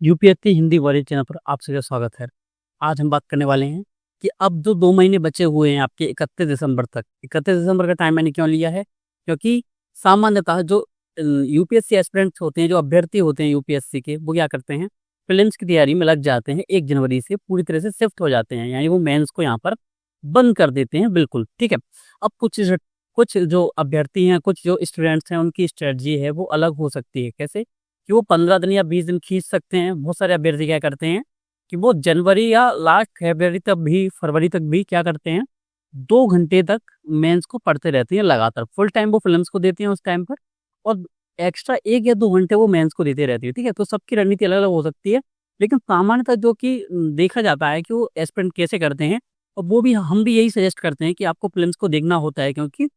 UPSC Hindi word channel पर आप सभी का स्वागत है। आज हम बात करने वाले हैं कि अब जो 2 महीने बचे हुए हैं आपके 31 दिसंबर तक, 31 दिसंबर का टाइम मैंने क्यों लिया है? क्योंकि सामान्यतः जो यूपीएससी एस्पिरेंट्स होते हैं, जो अभ्यर्थी होते हैं यूपीएससी के, वो क्या करते हैं, प्रीलिम्स की तैयारी में लग जाते हैं। 1 जनवरी से पूरी तरह से शिफ्ट हो जाते हैं, यानी वो मेंस को यहाँ पर बंद कर देते हैं, बिल्कुल, ठीक है। अब कुछ जो अभ्यर्थी हैं, कुछ जो स्टूडेंट्स हैं, उनकी स्ट्रेटजी है वो अलग हो सकती है। कैसे? कि वो 15 दिन या 20 दिन खींच सकते हैं। बहुत सारे अभ्यर्थी क्या करते हैं कि वो जनवरी या लास्ट फरवरी तक भी क्या करते हैं, 2 घंटे तक मेंस को पढ़ते रहते हैं लगातार। फुल टाइम वो फिल्म्स को देते हैं उस टाइम पर, और एक्स्ट्रा 1 या 2 घंटे वो मेंस को देते रहती है, ठीक है। तो सबकी रणनीति अलग अलग हो सकती है, लेकिन सामान्यतः जो कि देखा जाता है कि वो एस्पिरेंट कैसे करते हैं, और वो भी हम भी यही सजेस्ट करते हैं कि आपको फिल्म्स को देखना होता है। क्योंकि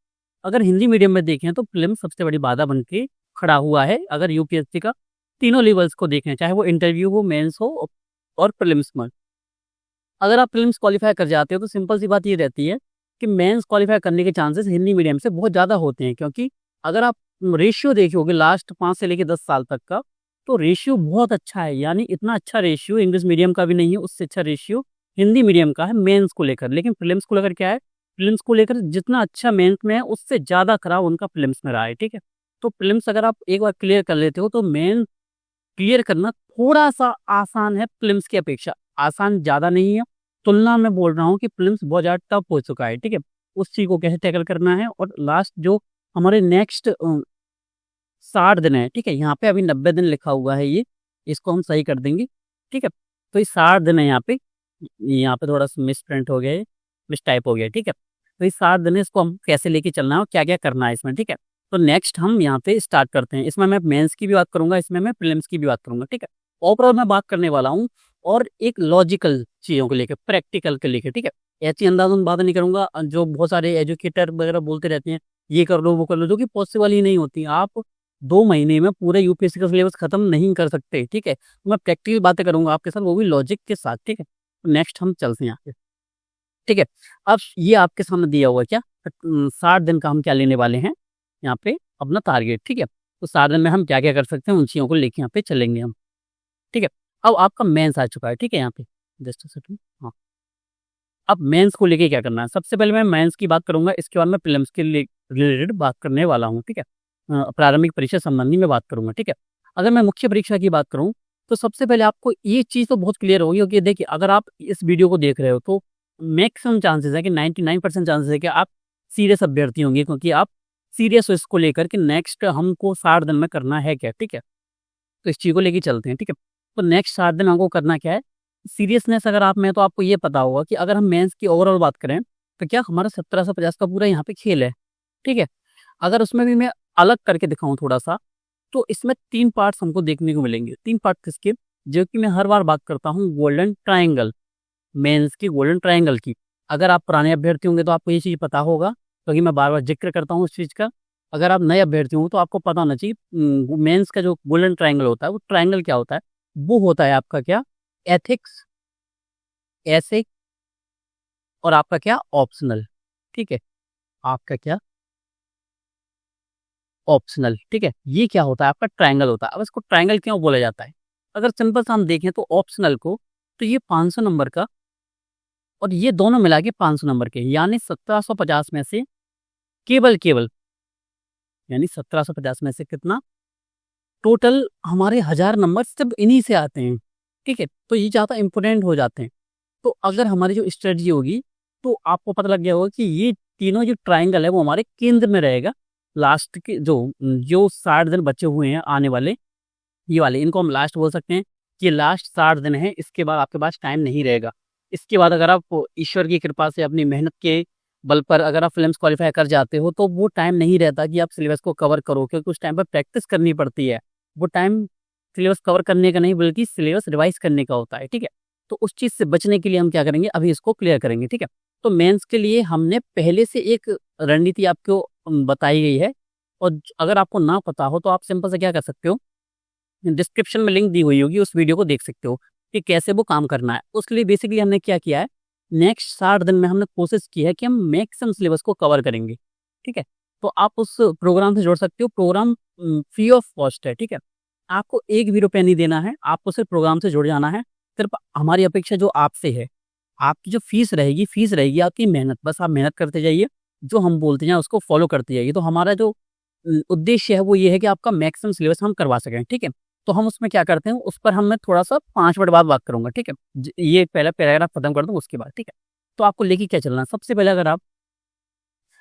अगर हिंदी मीडियम में देखें तो फिल्म सबसे बड़ी बाधा बन के खड़ा हुआ है। अगर यूपीएससी का तीनों लेवल्स को देखें, चाहे वो इंटरव्यू हो, मेंस हो और प्रीलिम्स में, अगर आप प्रीलिम्स क्वालिफाई कर जाते हो तो सिंपल सी बात ये रहती है कि मेंस क्वालिफाई करने के चांसेस हिंदी मीडियम से बहुत ज़्यादा होते हैं। क्योंकि अगर आप रेशियो देखोगे लास्ट 5 से लेकर 10 साल तक का, तो रेशियो बहुत अच्छा है। यानी इतना अच्छा रेशियो इंग्लिश मीडियम का भी नहीं है, उससे अच्छा रेशियो हिंदी मीडियम का है मेंस को लेकर। लेकिन प्रीलिम्स को लेकर क्या है, प्रीलिम्स को लेकर जितना अच्छा मेंस में है, उससे ज़्यादा खराब उनका प्रीलिम्स में रहा है, ठीक है। तो प्रीलिम्स अगर आप एक बार क्लियर कर लेते हो तो मेन क्लियर करना थोड़ा-सा आसान है प्रीलिम्स की अपेक्षा। आसान ज़्यादा नहीं है, तुलना में बोल रहा हूँ कि प्रीलिम्स बहुत ज़्यादा टफ हो चुका है, ठीक है। उस चीज़ को कैसे टैकल करना है, और लास्ट जो हमारे नेक्स्ट 60 दिन है, ठीक है। यहाँ पे अभी 90 दिन लिखा हुआ है ये, इसको हम सही कर देंगे, ठीक है। तो ये 60 दिन है यहाँ पे थोड़ा-सा मिसप्रिंट हो गया है, मिसटाइप हो गया है, ठीक है। तो ये 60 दिन है, इसको हम कैसे लेके चलना है और क्या-क्या करना है इसमें, ठीक है। तो नेक्स्ट हम यहाँ पे स्टार्ट करते हैं। इसमें मैं मेंस की भी बात करूँगा, इसमें मैं प्रीलिम्स की भी बात करूँगा, ठीक है। ओवरऑल मैं बात करने वाला हूँ, और एक लॉजिकल चीज़ों को लेके, प्रैक्टिकल को लेके, ठीक है। ऐसी अंदाज़न बात नहीं करूँगा जो बहुत सारे एजुकेटर वगैरह बोलते रहते हैं, ये कर लो, वो कर लो, जो कि पॉसिबल ही नहीं होती। आप 2 महीने में पूरे यूपीएससी का सिलेबस खत्म नहीं कर सकते, ठीक है। तो मैं प्रैक्टिकल बातें करूँगा आपके साथ, वो भी लॉजिक के साथ, ठीक है। नेक्स्ट हम चलते हैं यहाँ पे, ठीक है। अब ये आपके सामने दिया हुआ है क्या, 60 दिन का हम क्या लेने वाले हैं यहाँ पे अपना टारगेट, ठीक है। तो 60 दिन में हम क्या क्या कर सकते हैं, उन चीज़ों को लेके यहाँ पे चलेंगे हम, ठीक है। अब आपका मेंस आ चुका है, ठीक है। यहाँ पे जस्ट सेकंड, हाँ। अब मेंस को लेके क्या करना है, सबसे पहले मैं मेंस की बात करूंगा, इसके बाद मैं प्रीलिम्स के रिलेटेड बात करने वाला हूँ, ठीक है। प्रारंभिक परीक्षा संबंधी में बात करूंगा, ठीक है। अगर मैं मुख्य परीक्षा की बात करूँ, तो सबसे पहले आपको ये चीज़ तो बहुत क्लियर होगी कि देखिए, अगर आप इस वीडियो को देख रहे हो तो मैक्सिमम चांसेस है कि 99% चांसेस है कि आप सीरियस अभ्यर्थी होंगे, क्योंकि आप सीरियस हो इसको लेकर कि नेक्स्ट हमको 60 दिन में करना है क्या, ठीक है। तो इस चीज़ को लेके चलते हैं, ठीक है। तो नेक्स्ट 60 दिन हमको करना क्या है, सीरियसनेस अगर आप में, तो आपको ये पता होगा कि अगर हम मेंस की ओवरऑल बात करें, तो क्या हमारा 1750 का पूरा यहाँ पे खेल है, ठीक है। अगर उसमें भी मैं अलग करके दिखाऊँ थोड़ा-सा, तो इसमें 3 पार्ट्स हमको देखने को मिलेंगे। 3 पार्ट किसके? जो कि मैं हर बार बात करता हूँ, गोल्डन ट्रायंगल, मेंस की गोल्डन ट्रायंगल की। अगर आप पुराने अभ्यर्थी होंगे तो आपको ये चीज़ पता होगा, क्योंकि मैं बार-बार ज़िक्र करता हूँ उस चीज़ का। अगर आप नए अभ्यर्थी हो तो आपको पता होना चाहिए, मेंस का जो गोल्डन ट्रायंगल होता है, वो ट्रायंगल क्या होता है? वो होता है आपका क्या? एथिक्स, एसे और आपका क्या? ऑप्शनल, ठीक है। आपका क्या? ऑप्शनल, ठीक है। ये क्या होता है? आपका ट्रायंगल होता है। अब इसको ट्रायंगल क्यों बोला जाता है? अगर सिंपल सा हम देखें तो ऑप्शनल को, तो ये 500 नंबर का, और ये दोनों मिला के 500 नंबर के, यानी 1750 में से केवल यानी 1750 में से कितना? टोटल हमारे 1000 नंबर सिर्फ इन्हीं से आते हैं, ठीक है। तो ये ज़्यादा इंपॉर्टेंट हो जाते हैं। तो अगर हमारी जो स्ट्रेटजी होगी, तो आपको पता लग गया होगा कि ये तीनों जो ट्रायंगल है वो हमारे केंद्र में रहेगा। लास्ट के जो 60 दिन बचे हुए हैं आने वाले, ये वाले, इनको हम लास्ट बोल सकते हैं कि लास्ट 60 दिन है, इसके बाद आपके पास टाइम नहीं रहेगा। इसके बाद अगर आप ईश्वर की कृपा से अपनी मेहनत के बल पर अगर आप फिल्म्स क्वालिफाई कर जाते हो, तो वो टाइम नहीं रहता कि आप सिलेबस को कवर करो, क्योंकि उस टाइम पर प्रैक्टिस करनी पड़ती है। वो टाइम सिलेबस कवर करने का नहीं, बल्कि सिलेबस रिवाइज करने का होता है, ठीक है। तो उस चीज़ से बचने के लिए हम क्या करेंगे, अभी इसको क्लियर करेंगे, ठीक है। तो मेंस के लिए हमने पहले से एक रणनीति आपको बताई गई है, और अगर आपको ना पता हो तो आप सिंपल से क्या कर सकते हो, डिस्क्रिप्शन में लिंक दी हुई होगी, उस वीडियो को देख सकते हो कि कैसे वो काम करना है। उसके लिए बेसिकली हमने क्या किया है, नेक्स्ट 60 दिन में हमने कोशिश की है कि हम मैक्सिमम सिलेबस को कवर करेंगे, ठीक है। तो आप उस प्रोग्राम से जुड़ सकते हो। प्रोग्राम फ्री ऑफ कॉस्ट है, ठीक है। आपको 1 भी रुपया नहीं देना है, आपको सिर्फ प्रोग्राम से जुड़ जाना है। सिर्फ हमारी अपेक्षा जो आपसे है, आपकी जो फीस रहेगी आपकी मेहनत, बस आप मेहनत करते जाइए, जो हम बोलते हैं उसको फॉलो करते जाइए। तो हमारा जो उद्देश्य है वो ये है कि आपका मैक्सिमम सिलेबस हम करवा सकें, ठीक है? तो हम उसमें क्या करते हैं, उस पर हम मैं थोड़ा-सा 5 मिनट बाद बात करूँगा, ठीक है? ये पहला पैराग्राफ खत्म कर दूँ उसके बाद, ठीक है? तो आपको लेके क्या चलना है, सबसे पहले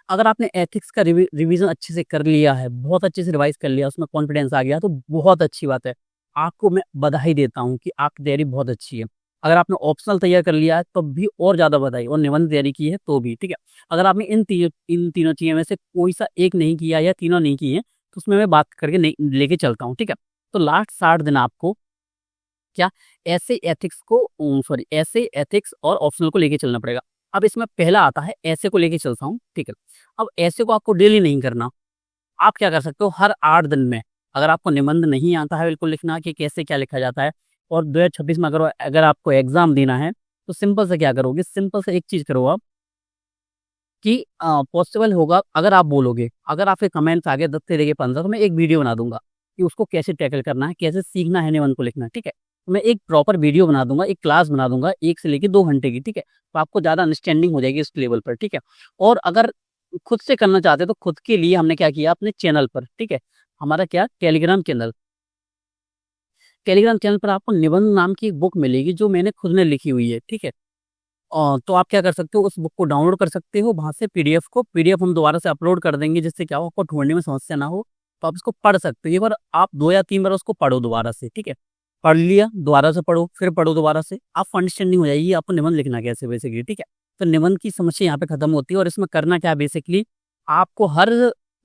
अगर आपने एथिक्स का रिवीजन अच्छे से कर लिया है, बहुत अच्छे से रिवाइज़ कर लिया, उसमें कॉन्फिडेंस आ गया, तो बहुत अच्छी बात है। आपको मैं बधाई देता हूँ कि आपकी तैयारी बहुत अच्छी है। अगर आपने ऑप्शनल तैयार कर लिया है, तब भी और ज़्यादा बधाई, और निबंध तैयारी की है, तो भी, ठीक है? अगर आपने इन तीनों चीज़ों में से कोई सा एक नहीं किया या तीनों नहीं किए हैं, तो उसमें मैं बात करके नहीं लेके चलता हूँ, ठीक है? तो लास्ट 60 दिन आपको क्या ऐसे एथिक्स और ऑप्शनल को लेके चलना पड़ेगा। अब इसमें पहला आता है ऐसे को लेके चलता हूँ, ठीक है? अब ऐसे को आपको डेली नहीं करना। आप क्या कर सकते हो, हर 8 दिन में, अगर आपको निबंध नहीं आता है बिल्कुल लिखना कि कैसे क्या लिखा जाता है, और 2026 में अगर आपको एग्ज़ाम देना है, तो सिंपल से क्या करोगे, सिंपल से एक चीज़ करो आप कि पॉसिबल होगा अगर आप बोलोगे, अगर आपके कमेंट्स आ गए 10 से लेके 15, तो मैं एक वीडियो बना दूँगा कि उसको कैसे टैकल करना है, कैसे सीखना है निबंध को लिखना, ठीक है? तो मैं एक प्रॉपर वीडियो बना दूँगा, एक क्लास बना दूँगा 1 से लेके 2 घंटे की, ठीक है? तो आपको ज़्यादा अंडरस्टैंडिंग हो जाएगी इस लेवल पर, ठीक है? और अगर खुद से करना चाहते हैं, तो खुद के लिए हमने क्या किया अपने चैनल पर, ठीक है? हमारा क्या टेलीग्राम चैनल पर आपको निबंध नाम की एक बुक मिलेगी, जो मैंने खुद ने लिखी हुई है, ठीक है? तो आप क्या कर सकते हो, उस बुक को डाउनलोड कर सकते हो वहाँ से, पीडीएफ हम दोबारा से अपलोड कर देंगे, जिससे क्या हो, आपको ढूँढने में समस्या ना हो, तो आप इसको पढ़ सकते हो। एक बार आप 2 या 3 बार उसको पढ़ो दोबारा से, ठीक है? पढ़ लिया, दोबारा से पढ़ो, फिर पढ़ो दोबारा से, आपको अंडरस्टैंडिंग हो जाएगी आपको निबंध लिखना कैसे है बेसिकली, ठीक है? तो निबंध की समस्या यहाँ पे खत्म होती है, और इसमें करना क्या है बेसिकली, आपको हर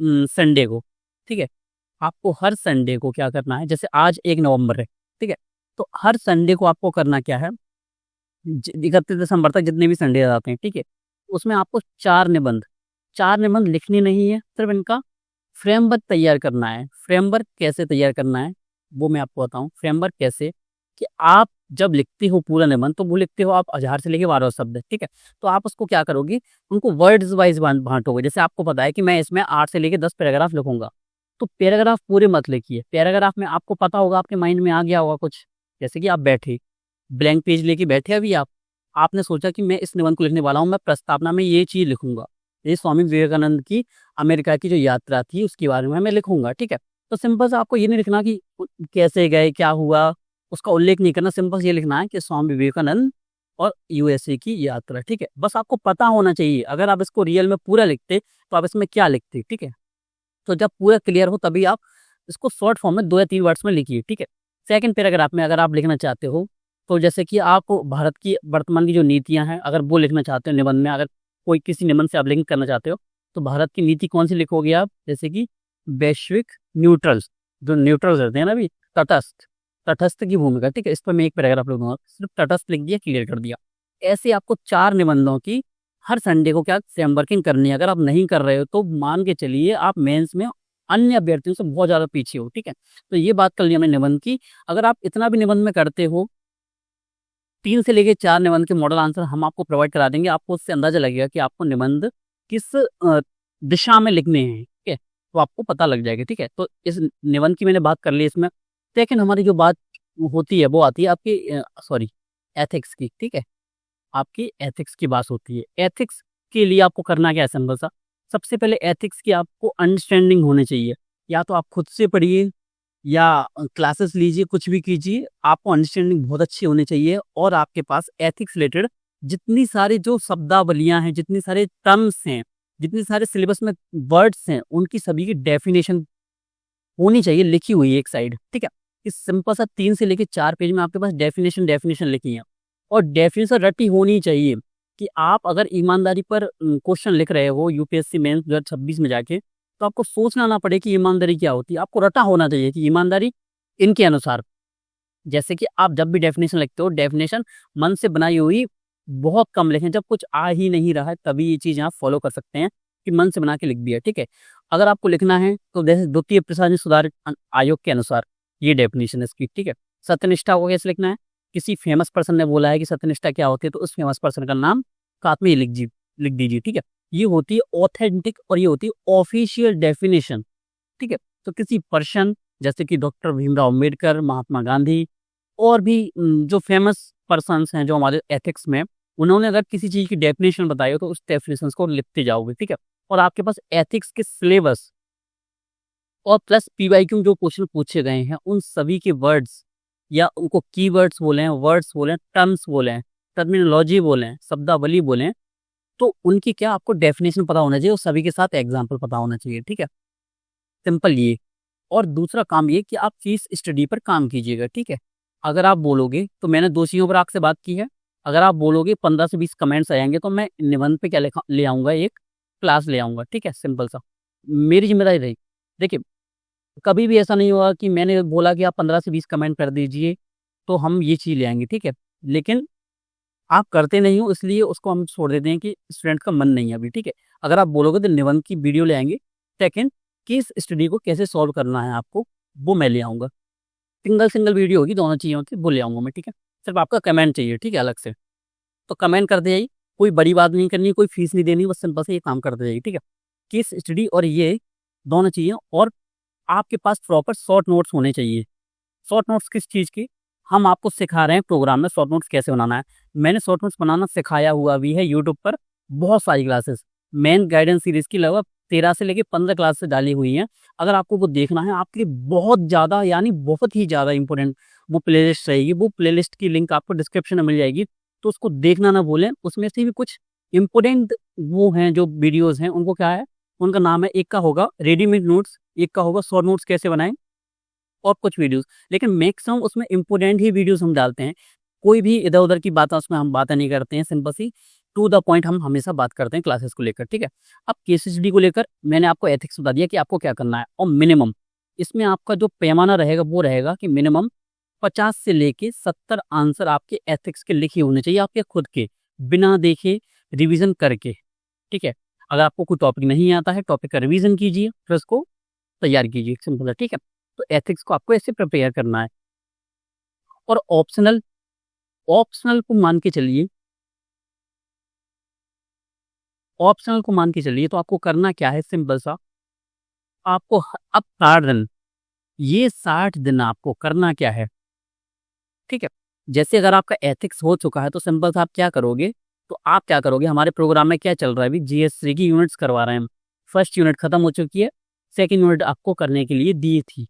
संडे को, ठीक है? आपको हर संडे को क्या करना है, जैसे आज 1 नवंबर है, ठीक है? तो हर संडे को आपको करना क्या है, 31 दिसंबर तक जितने भी संडे आते हैं, ठीक है? उसमें आपको 4 निबंध लिखने नहीं है, सिर्फ इनका फ्रेमवर्क तैयार करना है। फ्रेमवर्क कैसे तैयार करना है, वो मैं आपको बताऊँ। फ्रेमवर्क कैसे, कि आप जब लिखते हो पूरा निबंध, तो वो लिखते हो आप 1000 से लेके 1200 शब्द, ठीक है? तो आप उसको क्या करोगे, उनको वर्ड्स वाइज़ बाँटोगे। जैसे आपको पता है कि मैं इसमें 8 से लेके 10 पैराग्राफ लिखूँगा, तो पैराग्राफ पूरे मत लिखिए। पैराग्राफ में आपको पता होगा, आपके माइंड में आ गया होगा कुछ, जैसे कि आप बैठे, ब्लैंक पेज लेके बैठे अभी आपने सोचा कि मैं इस निबंध को लिखने वाला हूँ, मैं प्रस्तावना में ये चीज़ लिखूँगा। ये स्वामी विवेकानंद की अमेरिका की जो यात्रा थी, उसके बारे में मैं लिखूँगा, ठीक है? तो सिंपल सा आपको ये नहीं लिखना कि कैसे गए, क्या हुआ, उसका उल्लेख नहीं करना, सिंपल से ये लिखना है कि स्वामी विवेकानंद और यूएसए की यात्रा, ठीक है? बस आपको पता होना चाहिए, अगर आप इसको रियल में पूरा लिखते, तो आप इसमें क्या लिखते, ठीक है? तो जब पूरा क्लियर हो, तभी आप इसको शॉर्ट फॉर्म में 2 या 3 वर्ड्स में लिखिए, ठीक है? सेकंड पैराग्राफ में अगर आप लिखना चाहते हो, तो जैसे कि आप भारत की वर्तमान की जो नीतियाँ हैं, अगर वो लिखना चाहते हो निबंध में, अगर कोई किसी निबंध से आप लिंक करना चाहते हो, तो भारत की नीति कौन-सी लिखोगे आप? जैसे कि वैश्विक न्यूट्रल्स, जो न्यूट्रल्स रहते हैं ना अभी, तटस्थ की भूमिका, ठीक है? इस पर मैं एक पैराग्राफ लिख दूँगा, सिर्फ तटस्थ लिख दिया, क्लियर कर दिया। ऐसे आपको 4 निबंधों की हर संडे को क्या फ्रेमवर्किंग करनी है। अगर आप नहीं कर रहे हो, तो मान के चलिए आप मेंस में अन्य अभ्यर्थियों से बहुत ज़्यादा पीछे हो, ठीक है? तो ये बात कर ली हमने निबंध की। अगर आप इतना भी निबंध में करते हो, 3 से लेके 4 निबंध के मॉडल आंसर हम आपको प्रोवाइड करा देंगे। आपको उससे अंदाज़ा लगेगा कि आपको निबंध किस दिशा में लिखने हैं, ठीक है? तो आपको पता लग जाएगा, ठीक है? तो इस निबंध की मैंने बात कर ली इसमें। सेकंड हमारी जो बात होती है, वो आती है आपकी एथिक्स की, ठीक है? आपकी एथिक्स की बात होती है। एथिक्स के लिए आपको करना क्या है, सिंपल सा, सबसे पहले एथिक्स की आपको अंडरस्टैंडिंग होनी चाहिए। या तो आप खुद से पढ़िए, या क्लासेस लीजिए, कुछ भी कीजिए, आपको अंडरस्टैंडिंग बहुत अच्छी होनी चाहिए, और आपके पास एथिक्स रिलेटेड जितनी सारी जो शब्दावलियाँ हैं, जितनी सारे टर्म्स हैं, जितने सारे सिलेबस में वर्ड्स हैं, उनकी सभी की डेफिनेशन होनी चाहिए, लिखी हुई है एक साइड, ठीक है? इस सिंपल सा 3 से लेके 4 पेज में आपके पास डेफिनेशन लिखी है, और डेफिनेशन रटी होनी चाहिए कि आप अगर ईमानदारी पर क्वेश्चन लिख रहे हो यूपीएससी मेंस 2026 में जाके, तो आपको सोचना ना पड़े कि ईमानदारी क्या होती है। आपको रटा होना चाहिए कि ईमानदारी इनके अनुसार, जैसे कि आप जब भी डेफिनेशन लिखते हो, डेफिनेशन मन से बनाई हुई बहुत कम लिखें। जब कुछ आ ही नहीं रहा है, तभी ये चीज़ आप फॉलो कर सकते हैं कि मन से बना के लिख दिया, ठीक है? अगर आपको लिखना है, तो जैसे द्वितीय प्रशासनिक सुधार आयोग के अनुसार ये डेफिनेशन है इसकी, ठीक है? सत्यनिष्ठा को कैसे लिखना है? किसी फेमस पर्सन ने बोला है कि सत्यनिष्ठा क्या होती है, तो उस फेमस पर्सन का नाम साथ में ये लिख दीजिए, ठीक है? ये होती है ऑथेंटिक, और ये होती है ऑफिशियल डेफिनेशन, ठीक है? तो किसी पर्सन, जैसे कि डॉक्टर भीमराव अम्बेडकर, महात्मा गांधी और भी जो फेमस पर्सन्स हैं जो हमारे एथिक्स में, उन्होंने अगर किसी चीज़ की डेफिनेशन बताई हो तो उस डेफिनेशंस को लिखते जाओगे, ठीक है। और आपके पास एथिक्स के सिलेबस और प्लस पीवाईक्यू जो क्वेश्चन पूछे गए हैं उन सभी के वर्ड्स या उनको कीवर्ड्स बोलें, वर्ड्स बोलें, टर्म्स बोलें, टर्मिनोलॉजी बोलें, शब्दावली बोलें, तो उनकी क्या आपको डेफिनेशन पता होना चाहिए और सभी के साथ एग्जाम्पल पता होना चाहिए, ठीक है। सिंपल ये। और दूसरा काम ये कि आप केस स्टडी पर काम कीजिएगा, ठीक है। अगर आप बोलोगे तो मैंने 2 चीज़ों पर आपसे बात की है। अगर आप बोलोगे 15 से 20 कमेंट्स आएँगे तो मैं निबंध पे क्या ले आऊँगा, एक क्लास ले आऊँगा, ठीक है, सिंपल सा। मेरी ज़िम्मेदारी रहेगी। देखिए, कभी भी ऐसा नहीं होगा कि मैंने बोला कि आप 15 से 20 कमेंट कर दीजिए, तो हम ये चीज़ ले आएँगे, ठीक है। लेकिन आप करते नहीं हो इसलिए उसको हम छोड़ देते हैं कि स्टूडेंट का मन नहीं है अभी, ठीक है। अगर आप बोलोगे तो निबंध की वीडियो ले आएँगे। सेकंड, केस स्टडी को कैसे सॉल्व करना है आपको, वो मैं ले आऊँगा। सिंगल वीडियो होगी, दोनों चीज़ें होती, वो ले आऊँगा मैं, ठीक है। सिर्फ आपका कमेंट चाहिए, ठीक है, अलग से। तो कमेंट करते जाइए, कोई बड़ी बात नहीं करनी, कोई फीस नहीं देनी, बस सिंपल से ये काम करते जाइए, ठीक है। केस स्टडी और ये दोनों चीज़ें, और आपके पास प्रॉपर शॉर्ट नोट्स होने चाहिए। शॉर्ट नोट्स किस चीज़ की? हम आपको सिखा रहे हैं प्रोग्राम में शॉर्ट नोट्स कैसे बनाना है। मैंने शॉर्ट नोट्स बनाना सिखाया हुआ भी है यूट्यूब पर, बहुत सारी क्लासेस। मेन गाइडेंस सीरीज़ की लगभग 13 से लेके 15 क्लासेस डाली हुई हैं। अगर आपको वो देखना है, आपके लिए बहुत ज़्यादा यानी बहुत ही ज़्यादा इम्पोर्टेंट वो प्लेलिस्ट रहेगी। वो प्लेलिस्ट की लिंक आपको डिस्क्रिप्शन में मिल जाएगी, तो उसको देखना ना भूलें। उसमें से भी कुछ इम्पोर्टेंट वो हैं जो वीडियोज़ हैं, उनको क्या है, उनका नाम है, एक का होगा रेडीमेड नोट्स, एक का होगा शॉर्ट नोट्स कैसे बनाएँ, और कुछ वीडियोज़। लेकिन मैक्सिमम उसमें इम्पोर्टेंट ही वीडियोज़ हम डालते हैं। कोई भी इधर-उधर की बातें उसमें हम बातें नहीं करते हैं, सिंपल सी टू द पॉइंट हम हमेशा बात करते हैं क्लासेस को लेकर, ठीक है। अब केस स्टडी को लेकर मैंने आपको एथिक्स बता दिया कि आपको क्या करना है, और मिनिमम इसमें आपका जो पैमाना रहेगा वो रहेगा कि मिनिमम 50 से लेके 70 आंसर आपके एथिक्स के लिखे होने चाहिए, आपके खुद के, बिना देखे, रिवीजन करके, ठीक है। अगर आपको कोई टॉपिक नहीं आता है, टॉपिक का रिवीजन कीजिए, फिर उसको तैयार कीजिए, सिंपल है, ठीक है। तो एथिक्स को आपको ऐसे प्रिपेयर करना है। और ऑप्शनल ऑप्शनल को मान के चलिए, ऑप्शनल को मान के चलिए तो आपको करना क्या है, सिंपल सा, आपको अब 60 दिन, ये 60 दिन आपको करना क्या है, ठीक है। जैसे अगर आपका एथिक्स हो चुका है तो सिंपल सा आप क्या करोगे, तो आप क्या करोगे, हमारे प्रोग्राम में क्या चल रहा है अभी, जीएस3 की यूनिट्स करवा रहे हैं हम। फर्स्ट यूनिट खत्म हो चुकी है, सेकंड यूनिट आपको करने के लिए दी थी,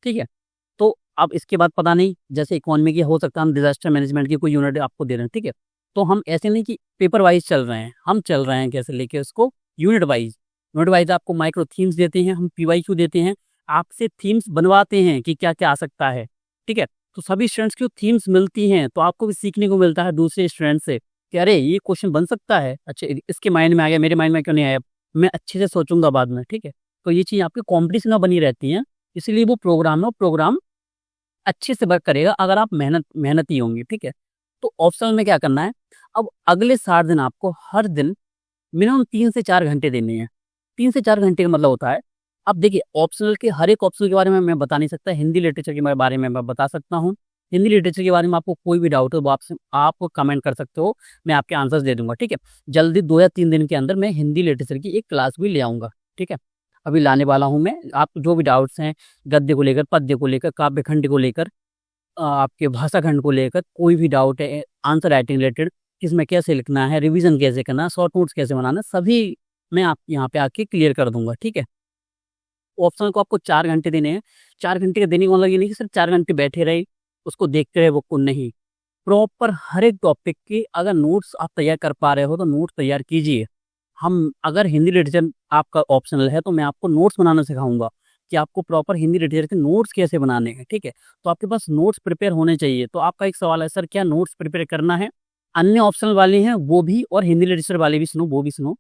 ठीक है। तो अब इसके बाद पता नहीं, जैसे इकोनॉमी की हो सकता है हम डिजास्टर मैनेजमेंट की कोई यूनिट आपको दे रहे हैं, ठीक है। तो हम ऐसे नहीं कि पेपर वाइज चल रहे हैं, हम चल रहे हैं कैसे लेके उसको यूनिट वाइज आपको माइक्रो थीम्स देते हैं, हम पीवाईक्यू देते हैं, आपसे थीम्स बनवाते हैं कि क्या क्या आ सकता है, ठीक है। तो सभी स्टूडेंट्स को थीम्स मिलती हैं, तो आपको भी सीखने को मिलता है दूसरे स्टूडेंट से कि अरे ये क्वेश्चन बन सकता है, अच्छा इसके माइंड में आ गया, मेरे माइंड में क्यों नहीं आया, मैं अच्छे से सोचूंगा बाद में, ठीक है। तो ये चीज़ आपकी कॉम्पिटिशन में बनी रहती है, इसीलिए वो प्रोग्राम है, वो प्रोग्राम अच्छे से वर्क करेगा अगर आप मेहनती होंगे, ठीक है। तो ऑप्शनल में क्या करना है, अब अगले 60 दिन आपको हर दिन मिनिमम 3 से 4 घंटे देने हैं। 3 से 4 घंटे का मतलब होता है, अब देखिए ऑप्शनल के हर एक ऑप्शनल के बारे में मैं बता नहीं सकता, हिंदी लिटरेचर के बारे में मैं बता सकता हूँ। हिंदी लिटरेचर के बारे में आपको कोई भी डाउट हो वो आप कमेंट कर सकते हो, मैं आपके आंसर्स दे दूंगा, ठीक है। जल्दी 2 या 3 दिन के अंदर मैं हिंदी लिटरेचर की एक क्लास भी ले आऊँगा, ठीक है। अभी लाने वाला हूँ मैं, आप जो भी डाउट्स हैं गद्य को लेकर, पद्य को लेकर, काव्य खंड को लेकर, आपके भाषा खंड को लेकर कोई भी डाउट है, आंसर राइटिंग रिलेटेड, इसमें कैसे लिखना है, रिवीजन कैसे करना है, शॉर्ट नोट्स कैसे बनाना है, सभी मैं आप यहाँ पे आके क्लियर कर दूंगा, ठीक है। ऑप्शनल को आपको 4 घंटे देने हैं। 4 घंटे का देने का मतलब ये नहीं कि सिर्फ 4 घंटे बैठे रहे, उसको देखते रहे, वो को नहीं, प्रॉपर हर एक टॉपिक के अगर नोट्स आप तैयार कर पा रहे हो तो नोट्स तैयार कीजिए। हम अगर हिंदी लिटरेचर आपका ऑप्शनल है तो मैं आपको नोट्स बनाना सिखाऊंगा कि आपको प्रॉपर हिंदी लिटरेचर के नोट्स कैसे बनाने हैं, ठीक है। तो आपके पास नोट्स प्रिपेयर होने चाहिए। तो आपका एक सवाल है, सर क्या नोट्स प्रिपेयर करना है, अन्य ऑप्शनल वाले हैं वो भी, और हिंदी लिटरेचर वाले भी सुनो, वो भी सुनो।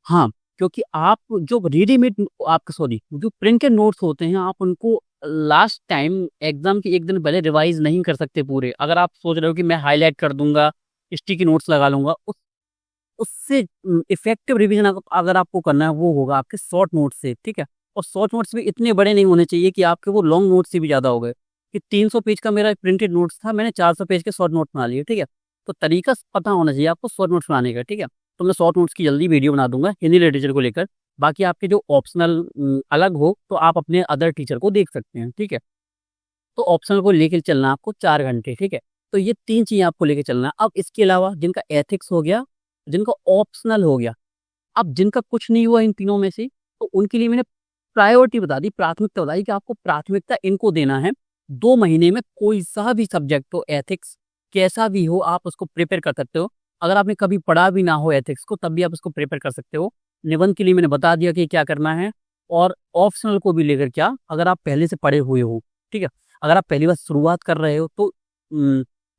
हाँ, क्योंकि आप जो रेडीमेड आपका सॉरी जो प्रिंटेड नोट्स होते हैं, आप उनको लास्ट टाइम एग्जाम के एक दिन पहले रिवाइज नहीं कर सकते पूरे। अगर आप सोच रहे हो कि मैं हाईलाइट कर दूंगा, स्टिकी नोट्स लगा लूंगा, उससे इफेक्टिव रिवीजन अगर आपको करना है वो होगा आपके शॉर्ट नोट्स से, ठीक है। और शॉर्ट नोट्स भी इतने बड़े नहीं होने चाहिए कि आपके वो लॉन्ग नोट्स से भी ज़्यादा हो गए, कि 300 पेज का मेरा प्रिंटेड नोट्स था, मैंने 400 पेज के शॉर्ट नोट्स बना लिए, ठीक है। तो तरीका पता होना चाहिए आपको शॉर्ट नोट्स बनाने का, ठीक है। तो मैं शॉर्ट नोट्स की जल्दी वीडियो बना दूंगा हिंदी लिटरेचर को लेकर, बाकी आपके जो ऑप्शनल अलग हो तो आप अपने अदर टीचर को देख सकते हैं, ठीक है। तो ऑप्शनल को लेके चलना है आपको 4 घंटे, ठीक है। तो ये 3 चीज़ें आपको लेके चलना है। अब इसके अलावा जिनका एथिक्स हो गया, जिनका ऑप्शनल हो गया, अब जिनका कुछ नहीं हुआ इन तीनों में से, तो उनके लिए मैंने प्रायोरिटी बता दी, प्राथमिकता बताई कि आपको प्राथमिकता इनको देना है। 2 महीने में कोई सा भी सब्जेक्ट हो, एथिक्स कैसा भी हो, आप उसको प्रिपेयर कर सकते हो। अगर आपने कभी पढ़ा भी ना हो एथिक्स को, तब भी आप उसको प्रिपेयर कर सकते हो। निबंध के लिए मैंने बता दिया कि क्या करना है, और ऑप्शनल को भी लेकर क्या, अगर आप पहले से पढ़े हुए हो, ठीक है। अगर आप पहली बार शुरुआत कर रहे हो तो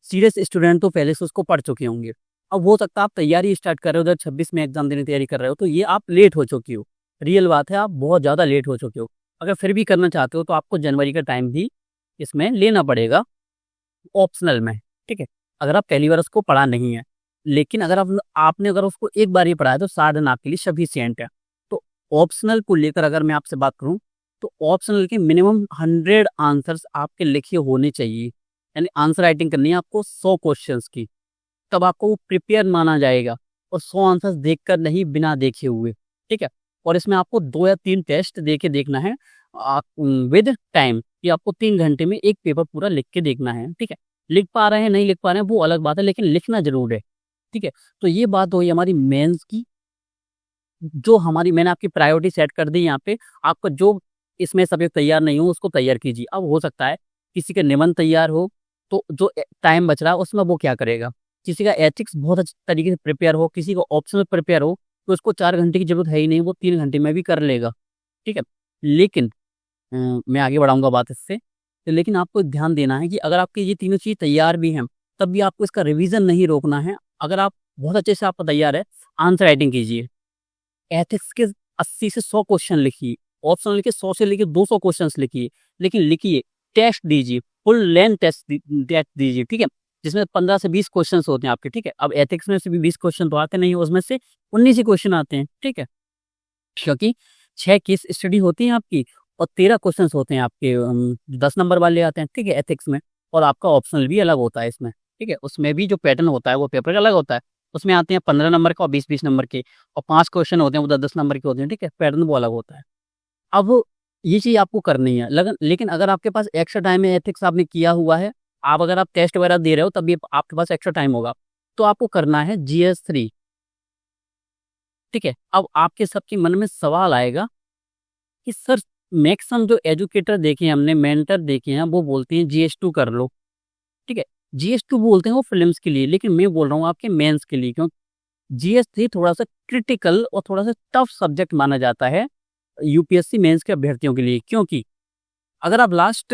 सीरियस स्टूडेंट तो पहले से उसको पढ़ चुके होंगे। अब हो सकता है आप तैयारी स्टार्ट कर रहे हो, उधर 26 में एग्जाम देने की तैयारी कर रहे हो, तो ये आप लेट हो चुकी हो। रियल बात है, आप बहुत ज़्यादा लेट हो चुके हो। अगर फिर भी करना चाहते हो तो आपको जनवरी का टाइम भी इसमें लेना पड़ेगा ऑप्शनल में, ठीक है। अगर आप पहली बार उसको पढ़ा नहीं है, लेकिन अगर आपने अगर उसको एक बार ही पढ़ा है तो 7 दिन आपके लिए सफिशिएंट है। तो ऑप्शनल को लेकर अगर मैं आपसे बात करूं, तो ऑप्शनल के मिनिमम 100 आंसर्स आपके लिखे होने चाहिए। यानी आंसर राइटिंग करनी है आपको 100 क्वेश्चंस की, तब आपको वो प्रिपेयर माना जाएगा। और 100 आंसर्स देखकर नहीं, बिना देखे हुए, ठीक है। और इसमें आपको 2 या 3 टेस्ट देके देखना है विद टाइम, कि आपको 3 घंटे में एक पेपर पूरा लिख के देखना है, ठीक है। लिख पा रहे हैं नहीं लिख पा रहे हैं वो अलग बात है, लेकिन लिखना जरूर है, ठीक है। तो ये बात हुई हमारी मेंस की, जो हमारी मैंने आपकी प्रायोरिटी सेट कर दी यहाँ पे। आपका जो इसमें सब्जेक्ट तैयार नहीं हो उसको तैयार कीजिए। अब हो सकता है किसी का निबंध तैयार हो, तो जो टाइम बच रहा है उसमें वो क्या करेगा। किसी का एथिक्स बहुत अच्छे तरीके से प्रिपेयर हो, किसी को ऑप्शनल प्रिपेयर हो, तो उसको 4 घंटे की जरूरत है ही नहीं, वो 3 घंटे में भी कर लेगा, ठीक है। लेकिन मैं आगे बढ़ाऊंगा बात इससे, तो लेकिन आपको ध्यान देना है कि अगर आपकी ये तीनों चीज़ तैयार भी हैं, तब भी आपको इसका रिवीजन नहीं रोकना है। अगर आप बहुत अच्छे से आपका तैयार है, आंसर राइटिंग कीजिए। एथिक्स के 80 से 100 क्वेश्चन लिखिए, ऑप्शनल के 100 से लेके 200 क्वेश्चंस लिखिए, लेकिन लिखिए, टेस्ट दीजिए, फुल लेंथ टेस्ट दीजिए, ठीक है। जिसमें 15 से 20 क्वेश्चंस होते हैं आपके, ठीक है। अब एथिक्स में से भी 20 क्वेश्चन तो आते नहीं, उसमें से 19 ही क्वेश्चन आते हैं, ठीक है। क्योंकि 6 केस स्टडी होती है आपकी, और 13 क्वेश्चंस होते हैं आपके 10 नंबर वाले आते हैं, ठीक है, एथिक्स में। और आपका ऑप्शनल भी अलग होता है इसमें, ठीक है। उसमें भी जो पैटर्न होता है वो पेपर का अलग होता है। उसमें आते हैं 15 नंबर का और 20-20 नंबर के, और 5 क्वेश्चन होते हैं वो 10-10 नंबर के होते हैं, ठीक है। पैटर्न वो अलग होता है। अब ये चीज़ आपको करनी है, लगन लेकिन अगर आपके पास एक्स्ट्रा टाइम है, एथिक्स आपने किया हुआ है, आप अगर आप टेस्ट वगैरह दे रहे हो तब भी आपके पास एक्स्ट्रा टाइम होगा, तो आपको करना है GS3, ठीक है। अब आपके सबके मन में सवाल आएगा कि सर, मैक्सिमम जो एजुकेटर देखे हैं हमने, मेंटर देखे हैं, वो बोलते हैं GS2 कर लो, ठीक है। GS2 बोलते हैं वो फिल्म्स के लिए, लेकिन मैं बोल रहा हूँ आपके मेंस के लिए, क्योंकि GS3 थोड़ा सा क्रिटिकल और थोड़ा सा टफ सब्जेक्ट माना जाता है यूपीएससी मेंस के अभ्यर्थियों के लिए। क्योंकि अगर आप लास्ट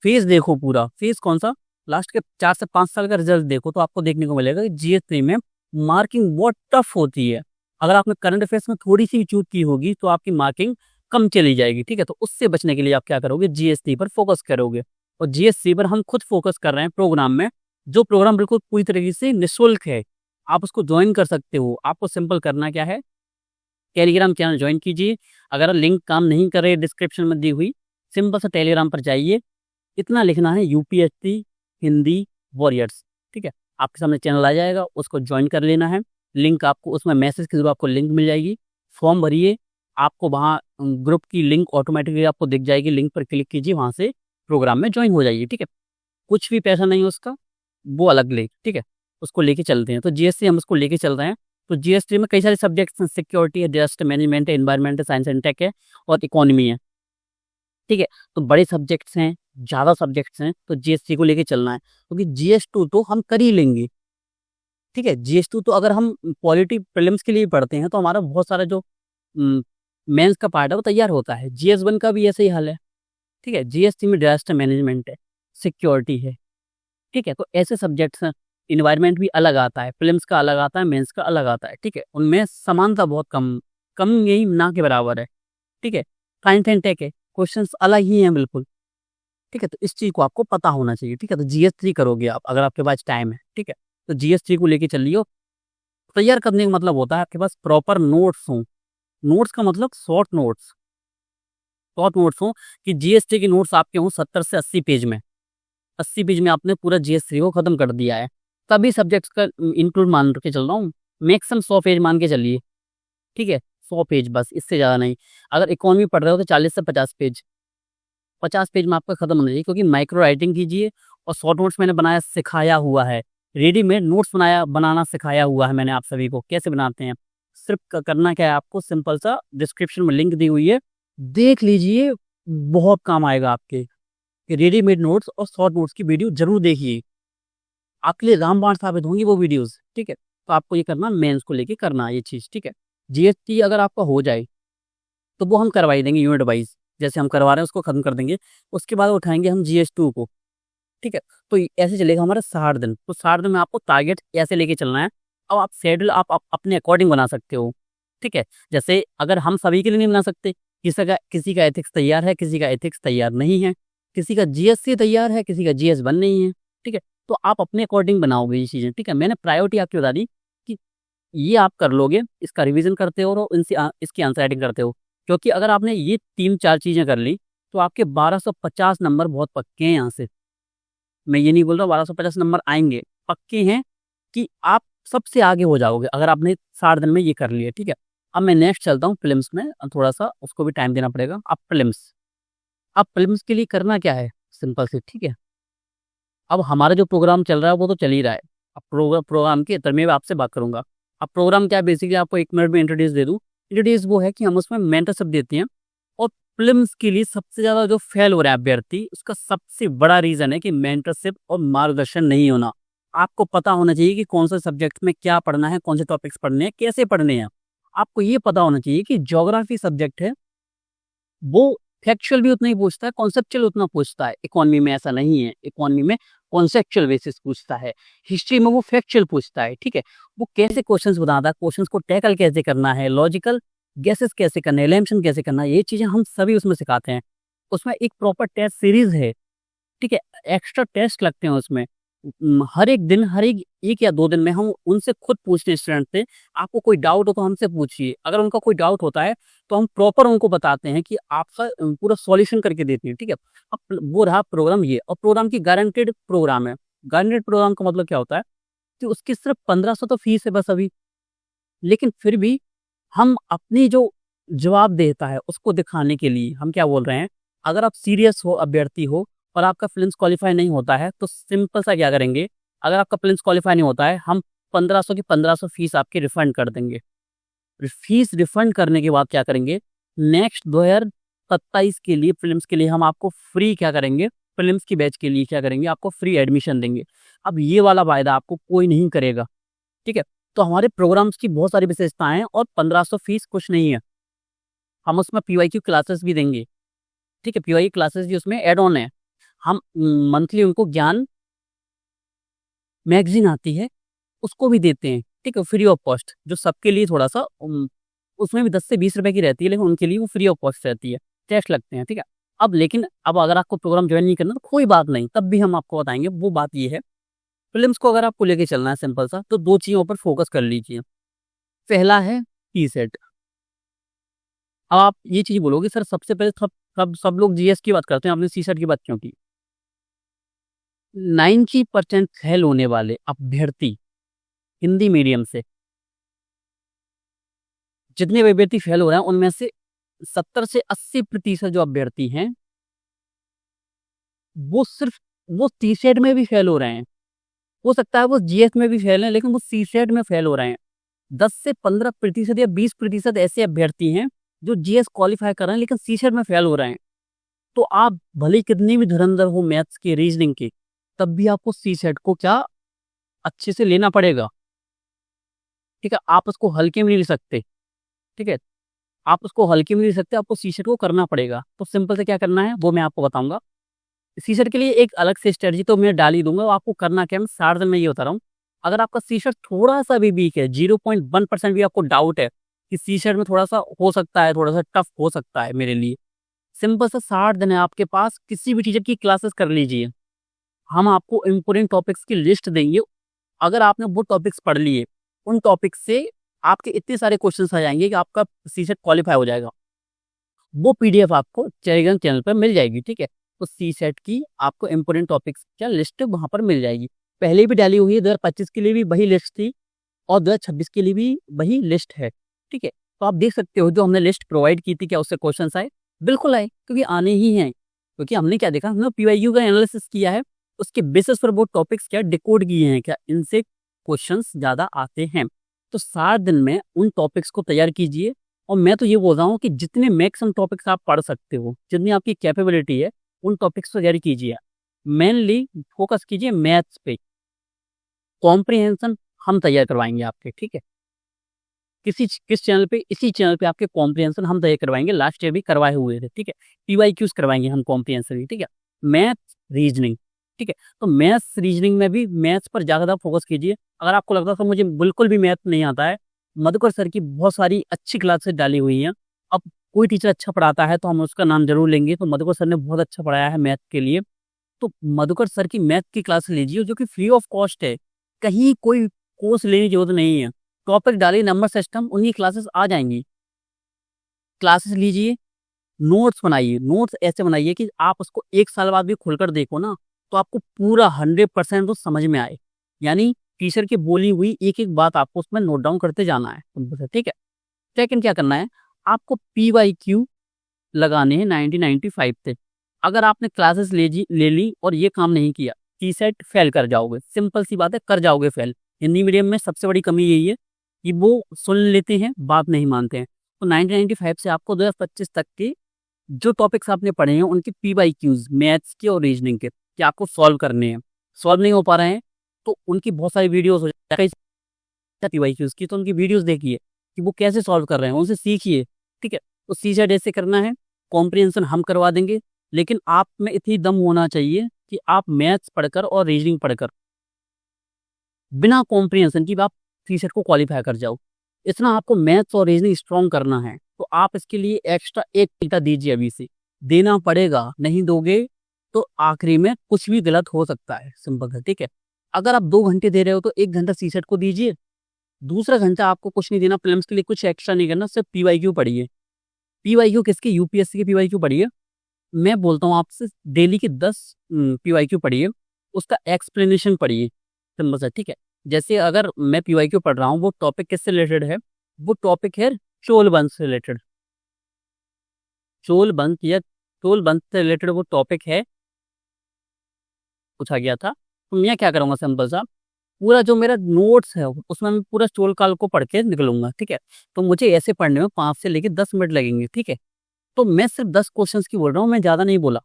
फेज देखो, पूरा फेज कौन सा, लास्ट के 4 से 5 साल का रिजल्ट देखो, तो आपको देखने को मिलेगा कि GS3 में मार्किंग बहुत टफ होती है। अगर आपने करंट अफेयर्स में थोड़ी सी चूक की होगी तो आपकी मार्किंग कम चली जाएगी, ठीक है। तो उससे बचने के लिए आप क्या करोगे, GS3 पर फोकस करोगे। और GS3 पर हम खुद फोकस कर रहे हैं प्रोग्राम में, जो प्रोग्राम बिल्कुल पूरी तरीके से निःशुल्क है। आप उसको ज्वाइन कर सकते हो। आपको सिंपल करना क्या है, टेलीग्राम चैनल ज्वाइन कीजिए। अगर लिंक काम नहीं कर रही है डिस्क्रिप्शन में दी हुई, सिंपल सा टेलीग्राम पर जाइए, इतना लिखना है यूपीएससी हिंदी वॉरियर्स, ठीक है। आपके सामने चैनल आ जाएगा, उसको ज्वाइन कर लेना है। लिंक आपको उसमें मैसेज के थ्रू आपको लिंक मिल जाएगी, फॉर्म भरिए, आपको वहाँ ग्रुप की लिंक ऑटोमेटिकली आपको दिख जाएगी। लिंक पर क्लिक कीजिए, वहाँ से प्रोग्राम में ज्वाइन हो जाइए, ठीक है। कुछ भी पैसा नहीं है उसका, वो अलग ले, ठीक है। उसको लेके चलते हैं। तो GS3 हम उसको लेके चल रहे हैं। तो GS3 में कई सारे सब्जेक्ट्स हैं, सिक्योरिटी है, डिजास्टर मैनेजमेंट है, एनवायरमेंट है, साइंस एंड टेक है, और इकोनॉमी है, ठीक है। तो बड़े सब्जेक्ट्स हैं, ज़्यादा सब्जेक्ट्स हैं, तो GS3 को लेके चलना है, क्योंकि GS2 तो हम कर ही लेंगे, ठीक है। GS2 तो अगर हम पॉलिटी प्रीलिम्स के लिए पढ़ते हैं तो हमारा बहुत सारा जो मेंस का पार्ट है वो तैयार होता है। GS1 का भी ऐसे ही हाल है, ठीक है। GS3 में डिजास्टर मैनेजमेंट है, सिक्योरिटी है, ठीक है। तो ऐसे सब्जेक्ट्स हैं। इन्वायरमेंट भी अलग आता है, प्रीलिम्स का अलग आता है, मेंस का अलग आता है, ठीक है। उनमें समानता बहुत कम कम यही ना के बराबर है, ठीक है। साइंस एंड टेक है, क्वेश्चंस अलग ही हैं बिल्कुल, ठीक है। तो इस चीज़ को आपको पता होना चाहिए, ठीक है। तो GS3 करोगे आप अगर आपके पास टाइम है, ठीक है। तो GS3 को लेके चलिए। तैयार करने का मतलब होता है आपके पास प्रॉपर नोट्स हों। नोट्स का मतलब शॉर्ट नोट्स हों, कि GS3 के नोट्स आपके हों 70 से 80 पेज में। 80 पेज में आपने पूरा GS3 को खत्म कर दिया है, तभी सब्जेक्ट्स का इंक्लूड मान के चल रहा हूँ। मैक्सिमम 100 पेज मान के चलिए, ठीक है। 100 पेज बस, इससे ज़्यादा नहीं। अगर इकोनॉमी पढ़ रहे हो तो 40 से 50 पेज, 50 पेज में आपका खत्म होना चाहिए, क्योंकि माइक्रो राइटिंग कीजिए और शॉर्ट नोट्स मैंने बनाया सिखाया हुआ है, रेडीमेड नोट्स बनाना सिखाया हुआ है मैंने आप सभी को कैसे बनाते हैं। सिर्फ करना क्या है आपको, सिंपल सा डिस्क्रिप्शन में लिंक दी हुई है, देख लीजिए, बहुत काम आएगा आपके। रेडीमेड नोट्स और शॉर्ट नोट्स की वीडियो जरूर देखिए, आपके लिए रामबाण साबित होंगी वो वीडियोस, ठीक है। तो आपको ये करना, मेंस को लेके करना ये चीज़, ठीक है। जीएसटी अगर आपका हो जाए तो वो हम करवाई देंगे यूनिट वाइज, जैसे हम करवा रहे हैं उसको खत्म कर देंगे, उसके बाद उठाएंगे हम GS2 को, ठीक है। तो ऐसे चलेगा हमारा 60 दिन। तो 60 दिन में आपको टारगेट ऐसे लेके चलना है। अब आप शेड्यूल आप अपने अकॉर्डिंग बना सकते हो, ठीक है। जैसे अगर हम सभी के लिए नहीं बना सकते, किसी का एथिक्स तैयार है, किसी का एथिक्स तैयार नहीं है, किसी का GSC तैयार है, किसी का GS1 नहीं है, ठीक है। तो आप अपने अकॉर्डिंग बनाओगे ये चीज़ें, ठीक है। मैंने प्रायोरिटी आपकी बता दी कि ये आप कर लोगे, इसका रिवीजन करते हो और इसकी आंसर राइटिंग करते हो, क्योंकि अगर आपने ये 3-4 चीज़ें कर ली तो आपके 1250 नंबर बहुत पक्के हैं यहाँ से। मैं ये नहीं बोल रहा 1250 नंबर आएंगे, पक्के हैं कि आप सबसे आगे हो जाओगे अगर आपने 60 दिन में ये कर लिया, ठीक है। अब मैं नेक्स्ट चलता हूँ प्रीलिम्स में, थोड़ा सा उसको भी टाइम देना पड़ेगा। अब प्रीलिम्स के लिए करना क्या है, सिंपल से, ठीक है। अब हमारा जो प्रोग्राम चल रहा है वो तो चल ही रहा है। अब प्रोग्राम के तरह मैं आपसे बात करूंगा। अब प्रोग्राम क्या है, बेसिकली आपको 1 मिनट में इंट्रोड्यूस दे दूं। इंट्रोड्यूस वो है कि हम उसमें मेंटरशिप देते हैं, और प्रीलिम्स के लिए सबसे ज़्यादा जो फेल हो रहा है अभ्यर्थी, उसका सबसे बड़ा रीज़न है कि मेंटरशिप और मार्गदर्शन नहीं होना। आपको पता होना चाहिए कि कौन से सब्जेक्ट में क्या पढ़ना है, कौन से टॉपिक्स पढ़ने हैं, कैसे पढ़ने हैं। आपको ये पता होना चाहिए कि ज्योग्राफी सब्जेक्ट है, वो फैक्चुअल भी उतना ही पूछता है, कॉन्सेप्चुअल उतना पूछता है। इकोनॉमी में ऐसा नहीं है, इकोनॉमी में कॉन्सेप्चुअल बेसिस पूछता है, हिस्ट्री में वो फैक्चुअल पूछता है, ठीक है। वो कैसे क्वेश्चंस बनाता है, क्वेश्चंस को टैकल कैसे करना है, लॉजिकल गेसेस कैसे करना है, एलम्पशन कैसे करना है, ये चीजें हम सभी उसमें सिखाते हैं। उसमें एक प्रॉपर टेस्ट सीरीज है, ठीक है। एक्स्ट्रा टेस्ट लगते हैं उसमें। हर एक दिन, हर एक 1 या 2 दिन में हम उनसे खुद पूछते हैं स्टूडेंट से, आपको कोई डाउट हो तो हमसे पूछिए। अगर उनका कोई डाउट होता है तो हम प्रॉपर उनको बताते हैं कि आपका पूरा सॉल्यूशन करके देते हैं, ठीक है। अब वो रहा प्रोग्राम ये, और प्रोग्राम की गारंटेड प्रोग्राम है। गारंटेड प्रोग्राम का मतलब क्या होता है कि उसकी सिर्फ 1500 तो फीस है बस अभी, लेकिन फिर भी हम अपनी जो जवाब देता है उसको दिखाने के लिए हम क्या बोल रहे हैं, अगर आप सीरियस हो, अभ्यर्थी हो, और आपका प्रीलिम्स क्वालिफाई नहीं होता है, तो सिंपल सा क्या करेंगे, अगर आपका प्रीलिम्स क्वालिफाई नहीं होता है, हम 1500 की 1500 फीस आपकी रिफंड कर देंगे। फीस रिफंड करने के बाद क्या करेंगे, नेक्स्ट 2027 के लिए प्रीलिम्स के लिए हम आपको फ्री क्या करेंगे, प्रीलिम्स की बैच के लिए क्या करेंगे, आपको फ्री एडमिशन देंगे। अब ये वाला वायदा आपको कोई नहीं करेगा, ठीक है। तो हमारे प्रोग्राम्स की बहुत सारी विशेषताएं हैं, और 1500 फीस कुछ नहीं है। हम उसमें PYQ क्लासेस भी देंगे, ठीक है। PYQ क्लासेस भी उसमें एड ऑन है। हम मंथली उनको ज्ञान मैगजीन आती है उसको भी देते हैं, ठीक है, फ्री ऑफ कॉस्ट, जो सबके लिए थोड़ा सा उसमें भी 10 से 20 रुपए की रहती है, लेकिन उनके लिए वो फ्री ऑफ कॉस्ट रहती है। टेस्ट लगते हैं, ठीक है। अब अगर आपको प्रोग्राम ज्वाइन नहीं करना तो कोई बात नहीं, तब भी हम आपको बताएंगे। वो बात ये है, फिल्म्स को अगर आपको लेके चलना है सिंपल सा, तो 2 चीज़ों पर फोकस कर लीजिए। पहला है T-सेट। अब आप ये चीज़ बोलोगे सर, सबसे पहले सब लोग GS की बात करते हैं, आपने C-सेट की बात क्यों की। 90% फेल होने वाले अभ्यर्थी हिंदी मीडियम से, जितने भी अभ्यर्थी फेल हो रहे हैं उनमें से 70 से 80% जो अभ्यर्थी हैं वो C-सेट में भी फेल हो रहे हैं। हो सकता है वो GS में भी फेल हैं, लेकिन वो C-सेट में फेल हो रहे हैं। 10 से 15% या 20% ऐसे अभ्यर्थी हैं जो GS क्वालिफाई कर रहे हैं लेकिन C-सेट में फेल हो रहे हैं। तो आप भले कितनी भी धुरंधर हो मैथ्स के, रीजनिंग के, तब भी आपको C-सेट को क्या अच्छे से लेना पड़ेगा, ठीक है। आप उसको हल्के में नहीं ले सकते, ठीक है। आप उसको हल्के में नहीं ले सकते, आपको C-सेट को करना पड़ेगा। तो सिंपल से क्या करना है वो मैं आपको बताऊंगा। C-सेट के लिए एक अलग से स्ट्रेटजी तो मैं डाल ही दूंगा। आपको करना क्या है, मैं 60 दिन में ये बता रहा हूँ। अगर आपका C-सेट थोड़ा सा भी वीक है, 0.1% भी आपको डाउट है कि C-सेट में थोड़ा सा हो सकता है, थोड़ा सा टफ हो सकता है मेरे लिए, सिंपल सा 60 दिन है आपके पास, किसी भी टीचर की क्लासेस कर लीजिए। हम आपको इम्पोर्टेंट टॉपिक्स की लिस्ट देंगे। अगर आपने वो टॉपिक्स पढ़ लिए, उन टॉपिक्स से आपके इतने सारे क्वेश्चंस आ जाएंगे कि आपका C-सेट क्वालिफाई हो जाएगा। वो PDF आपको टेलीग्राम चैनल पर मिल जाएगी, ठीक है। तो C-सेट की आपको इम्पोर्टेंट टॉपिक्स क्या लिस्ट वहां पर मिल जाएगी। पहले भी डाली हुई है, 2025 के लिए भी वही लिस्ट थी और 2026 के लिए भी वही लिस्ट है, ठीक है। तो आप देख सकते हो जो हमने लिस्ट प्रोवाइड की थी, क्या उससे क्वेश्चंस आए? बिल्कुल आए, क्योंकि आने ही हैं। क्योंकि हमने क्या देखा, हमने पीवाईक्यू का एनालिसिस किया है, उसके बेसिस पर वो टॉपिक्स क्या डिकोड किए हैं, क्या इनसे क्वेश्चंस ज़्यादा आते हैं। तो 7 दिन में उन टॉपिक्स को तैयार कीजिए। और मैं तो ये बोल रहा हूँ कि जितने मैक्सिमम टॉपिक्स आप पढ़ सकते हो, जितनी आपकी कैपेबिलिटी है, उन टॉपिक्स को तैयार कीजिए। मेनली फोकस कीजिए मैथ्स पे। कॉम्प्रिहेंशन हम तैयार करवाएंगे आपके, ठीक है। किस चैनल पे? इसी चैनल पे आपके कॉम्प्रिहेंशन हम तैयार करवाएंगे, लास्ट ईयर भी करवाए हुए थे, ठीक है। पीवाईक्यूज करवाएंगे हम कॉम्प्रिहेंशन भी, ठीक है। मैथ्स, रीजनिंग, ठीक है। तो मैथ्स रीजनिंग में भी मैथ्स पर ज़्यादा फोकस कीजिए। अगर आपको लगता था मुझे बिल्कुल भी मैथ नहीं आता है, मधुकर सर की बहुत सारी अच्छी क्लासेस डाली हुई हैं। अब कोई टीचर अच्छा पढ़ाता है तो हम उसका नाम जरूर लेंगे। तो मधुकर सर ने बहुत अच्छा पढ़ाया है मैथ के लिए, तो मधुकर सर की मैथ की क्लास लीजिए, जो कि फ्री ऑफ कॉस्ट है। कहीं कोई कोर्स लेने की जरूरत नहीं है। टॉपिक डालिए, नंबर सिस्टम, उनकी क्लासेस आ जाएंगी। क्लासेस लीजिए, नोट्स बनाइए। नोट्स ऐसे बनाइए कि आप उसको 1 साल बाद भी खुलकर देखो ना, तो आपको पूरा 100% तो समझ में आए। यानी टीचर की बोली हुई एक एक बात आपको उसमें नोट डाउन करते जाना है, ठीक है। सेकंड क्या करना है, आपको पीवाईक्यू लगाने हैं 1995 से। अगर आपने क्लासेस ले ली और ये काम नहीं किया, सीसेट फेल कर जाओगे। सिंपल सी बात है, कर जाओगे फेल। हिंदी मीडियम में सबसे बड़ी कमी यही है कि वो सुन लेते हैं, बात नहीं मानते हैं। तो 1995 से आपको 2025 तक के जो टॉपिक्स आपने पढ़े हैं, उनके पीवाईक्यूज मैथ्स के और रीजनिंग के, कि आपको सॉल्व करने हैं। सॉल्व नहीं हो पा रहे हैं तो उनकी बहुत सारी वीडियोस हो जाती है पीवाईक्यूज की, तो उनकी वीडियोस देखिए कि वो कैसे सॉल्व कर रहे हैं, उनसे सीखिए, ठीक है। तो सीसेट ऐसे करना है, कॉम्प्रिहेंशन हम करवा देंगे। लेकिन आप में इतनी दम होना चाहिए कि आप मैथ्स पढ़कर और रीजनिंग पढ़कर बिना कॉम्प्रिहेंशन की आप सीसेट को क्वालिफाई कर जाओ। इतना आपको मैथ्स और रीजनिंग स्ट्रॉन्ग करना है। तो आप इसके लिए एक्स्ट्रा 1 घंटा दीजिए, अभी से देना पड़ेगा। नहीं दोगे तो आखिरी में कुछ भी गलत हो सकता है, सिंपल है, ठीक है। अगर आप 2 घंटे दे रहे हो तो 1 घंटा सीसेट को दीजिए, दूसरा घंटा आपको कुछ नहीं देना, प्रीलिम्स के लिए कुछ एक्स्ट्रा नहीं करना, सिर्फ पीवाईक्यू पढ़िए। पीवाईक्यू किसके? यूपीएससी के पीवाईक्यू पढ़िए। मैं बोलता हूँ आपसे, डेली के 10 पीवाईक्यू पढ़िए, उसका एक्सप्लेनेशन पढ़िए, सिंपल सा, ठीक है। जैसे अगर मैं पीवाईक्यू पढ़ रहा हूँ, वो टॉपिक किससे रिलेटेड है? वो टॉपिक है चोल वंश से रिलेटेड। चोल वंश से रिलेटेड वो टॉपिक है, पूछा गया था। तो मैं क्या करूँगा, सिंपल सा, पूरा जो मेरा नोट्स है उसमें मैं पूरा चोल काल को पढ़ के निकलूंगा, ठीक है। तो मुझे ऐसे पढ़ने में 5 से लेके 10 मिनट लगेंगे, ठीक है। तो मैं सिर्फ 10 क्वेश्चंस की बोल रहा हूँ, मैं ज़्यादा नहीं बोला,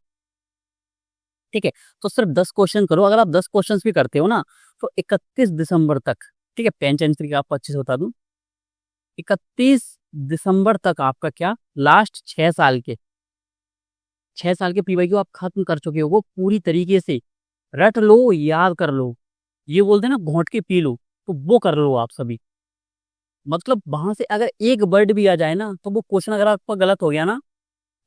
ठीक है। तो सिर्फ 10 क्वेश्चन करो। अगर आप 10 क्वेश्चन भी करते हो ना, तो 31 दिसंबर तक, ठीक है, पेन चेंज करके आपको अच्छे से बता दूं, 31 दिसंबर तक आपका क्या, लास्ट 6 साल के पीवाईक्यू आप खत्म कर चुके हो। वो पूरी तरीके से रट लो, याद कर लो। ये बोलते हैं ना, घोंट के पी लो, तो वो कर लो आप सभी। मतलब वहां से अगर एक वर्ड भी आ जाए ना, तो वो क्वेश्चन अगर आपका गलत हो गया ना,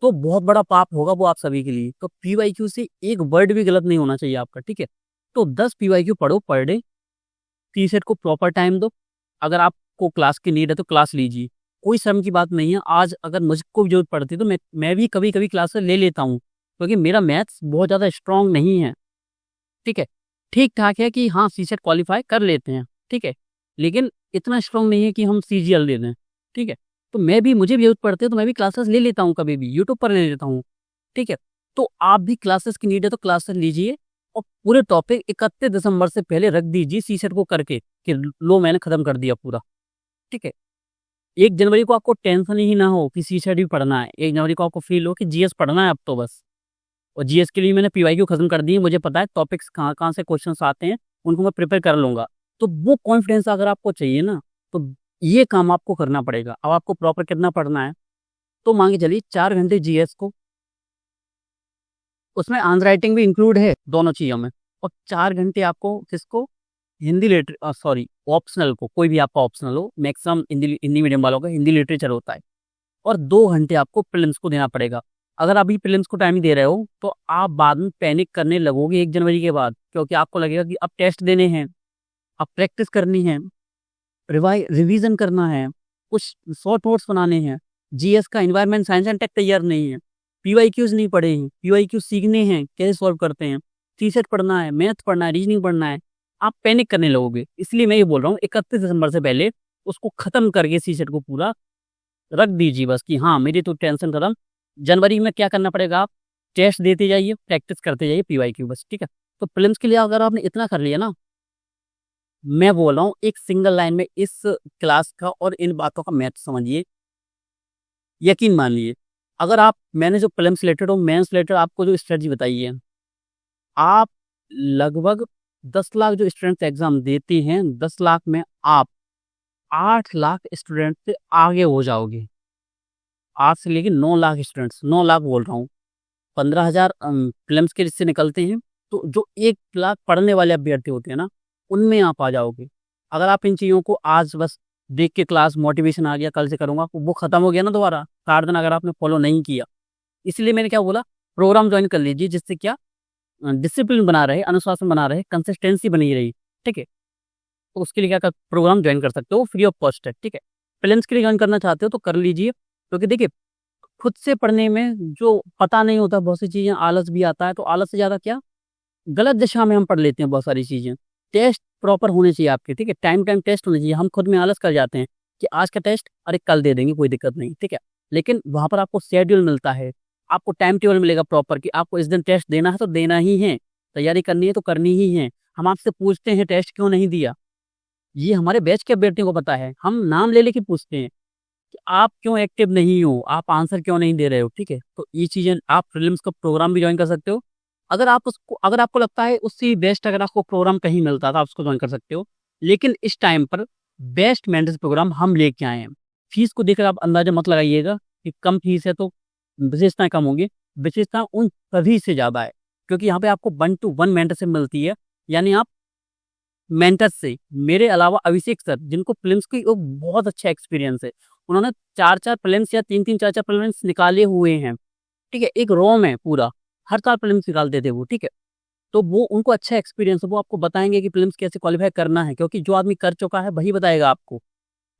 तो बहुत बड़ा पाप होगा वो आप सभी के लिए। तो पीवाईक्यू से एक वर्ड भी गलत नहीं होना चाहिए आपका, ठीक है। तो 10 पीवाईक्यू पढ़ो पर डे। टीसेट को प्रॉपर टाइम दो। अगर आपको क्लास की नीड है तो क्लास लीजिए, कोई शर्म की बात नहीं है। आज अगर मुझको भी जरूरत पड़ती है तो मैं भी कभी कभी क्लास ले लेता हूँ, क्योंकि मेरा मैथ्स बहुत ज़्यादा स्ट्रांग नहीं है, ठीक है। ठीक ठाक है कि हाँ सीसेट क्वालिफाई कर लेते हैं, ठीक है, लेकिन इतना स्ट्रांग नहीं है कि हम सीजीएल दे दें, ठीक है। तो मुझे भी जरूरत पड़ती है तो मैं भी क्लासेस ले लेता हूँ, कभी भी यूट्यूब पर ले लेता हूँ, ठीक है। तो आप भी क्लासेस की नीड है तो क्लासेस लीजिए, और पूरे टॉपिक 31 दिसंबर से पहले रख दीजिए सीसेट को करके, कि लो मैंने खत्म कर दिया पूरा, ठीक है। 1 जनवरी को आपको टेंशन ही ना हो कि सीसेट भी पढ़ना है। 1 जनवरी को आपको फील हो कि जीएस पढ़ना है अब तो बस। और जीएस के लिए मैंने पीवाईक्यू खत्म कर दी है, मुझे पता है टॉपिक्स कहाँ कहाँ से क्वेश्चंस आते हैं, उनको मैं प्रिपेयर कर लूंगा। तो वो कॉन्फिडेंस अगर आपको चाहिए ना, तो ये काम आपको करना पड़ेगा। अब आपको प्रॉपर कितना पढ़ना है, तो मांगे चलिए 4 घंटे जीएस को, उसमें आंसर राइटिंग भी इंक्लूड है दोनों चीज़ों में। और 4 घंटे आपको किसको, हिंदी लिटरेचर, सॉरी ऑप्शनल को, कोई भी आपका ऑप्शनल हो, मैक्सिमम हिंदी मीडियम वालों का हिंदी लिटरेचर होता है। और 2 घंटे आपको प्रीलिम्स को देना पड़ेगा। अगर अभी प्रीलिम्स को टाइम ही दे रहे हो तो आप बाद में पैनिक करने लगोगे 1 जनवरी के बाद, क्योंकि आपको लगेगा कि अब टेस्ट देने हैं, अब प्रैक्टिस करनी है, रिवीजन करना है, कुछ शॉर्ट नोट्स बनाने हैं। जीएस का एनवायरनमेंट साइंस एंड टेक तैयार नहीं है, पीवाईक्यूज नहीं पढ़े हैं, पीवाईक्यू सीखने हैं कैसे सॉल्व करते हैं, सीसेट पढ़ना है, मैथ पढ़ना है, रीजनिंग पढ़ना है। आप पैनिक करने लगोगे। इसलिए मैं ये बोल रहा हूँ 31 दिसंबर से पहले उसको खत्म करके सीसेट को पूरा रख दीजिए बस कि हाँ मेरी तो टेंशन खत्म। जनवरी में क्या करना पड़ेगा, आप टेस्ट देते जाइए, प्रैक्टिस करते जाइए PYQ बस, ठीक है। तो प्रीलिम्स के लिए अगर आपने इतना कर लिया ना, मैं बोल रहा हूँ एक सिंगल लाइन में इस क्लास का और इन बातों का मैथ समझिए, यकीन मान लीजिए। अगर आप, मैंने जो प्रीलिम्स रिलेटेड और मेंस रिलेटेड आपको जो स्ट्रेटजी बताई है, आप लगभग 10 लाख जो स्टूडेंट्स एग्जाम देते हैं, 10 लाख में आप 8 लाख स्टूडेंट से आगे हो जाओगे। 8 से लेके 9 लाख स्टूडेंट्स, 9 लाख बोल रहा हूँ, 15,000 प्रीलिम्स के इससे निकलते हैं, तो जो 1 लाख पढ़ने वाले अभ्यर्थी होते हैं ना, उनमें आप आ जाओगे। अगर आप इन चीज़ों को आज बस देख के क्लास मोटिवेशन आ गया, कल से करूँगा, वो खत्म हो गया ना दोबारा, 4 दिन अगर आपने फॉलो नहीं किया। इसलिए मैंने क्या बोला, प्रोग्राम ज्वाइन कर लीजिए, जिससे क्या डिसिप्लिन बना रहे, अनुशासन बना रहे, कंसिस्टेंसी बनी रही, ठीक है। तो उसके लिए क्या कर, प्रोग्राम ज्वाइन कर सकते हो, फ्री ऑफ कॉस्ट है, ठीक है। प्रीलिम्स के लिए ज्वाइन करना चाहते हो तो कर लीजिए, क्योंकि देखिए खुद से पढ़ने में जो पता नहीं होता, बहुत सी चीज़ें, आलस भी आता है, तो आलस से ज़्यादा क्या, गलत दिशा में हम पढ़ लेते हैं बहुत सारी चीज़ें। टेस्ट प्रॉपर होने चाहिए आपके, ठीक है, टाइम टाइम टेस्ट होने चाहिए। हम खुद में आलस कर जाते हैं कि आज का टेस्ट अरे कल दे देंगे, कोई दिक्कत नहीं, ठीक है। लेकिन वहाँ पर आपको शेड्यूल मिलता है, आपको टाइम टेबल मिलेगा प्रॉपर कि आपको इस दिन टेस्ट देना है तो देना ही है, तैयारी करनी है तो करनी ही है। हम आपसे पूछते हैं टेस्ट क्यों नहीं दिया, ये हमारे बैच के अभ्यर्थियों को पता है। हम नाम ले लेके पूछते हैं कि आप क्यों एक्टिव नहीं हो, आप आंसर क्यों नहीं दे रहे हो, ठीक है। तो ये चीज़ें आप प्रीलिम्स का प्रोग्राम भी ज्वाइन कर सकते हो। अगर आपको लगता है उससे बेस्ट अगर आपको प्रोग्राम कहीं मिलता था, आप उसको ज्वाइन कर सकते हो। लेकिन इस टाइम पर बेस्ट मेंटर्स प्रोग्राम हम लेके आए हैं। फीस को देखकर आप अंदाजा मत लगाइएगा कि कम फीस है तो विशेषताएं कम होंगी, विशेषताएं उन सभी से ज़्यादा है, क्योंकि यहाँ पे आपको 1 to 1 मेंटरशिप मिलती है। यानी आप मेंटर्स से, मेरे अलावा अभिषेक सर, जिनको प्रीलिम्स की एक बहुत अच्छा एक्सपीरियंस है, उन्होंने 4-4 प्रीलिम्स या 3-3 4-4 प्रीलिम्स निकाले हुए हैं, ठीक है। एक रोम है पूरा, हर साल प्रीलिम्स निकालते थे वो, ठीक है। तो वो उनको अच्छा एक्सपीरियंस है, वो आपको बताएंगे कि प्रीलिम्स कैसे क्वालिफाई करना है, क्योंकि जो आदमी कर चुका है वही बताएगा आपको,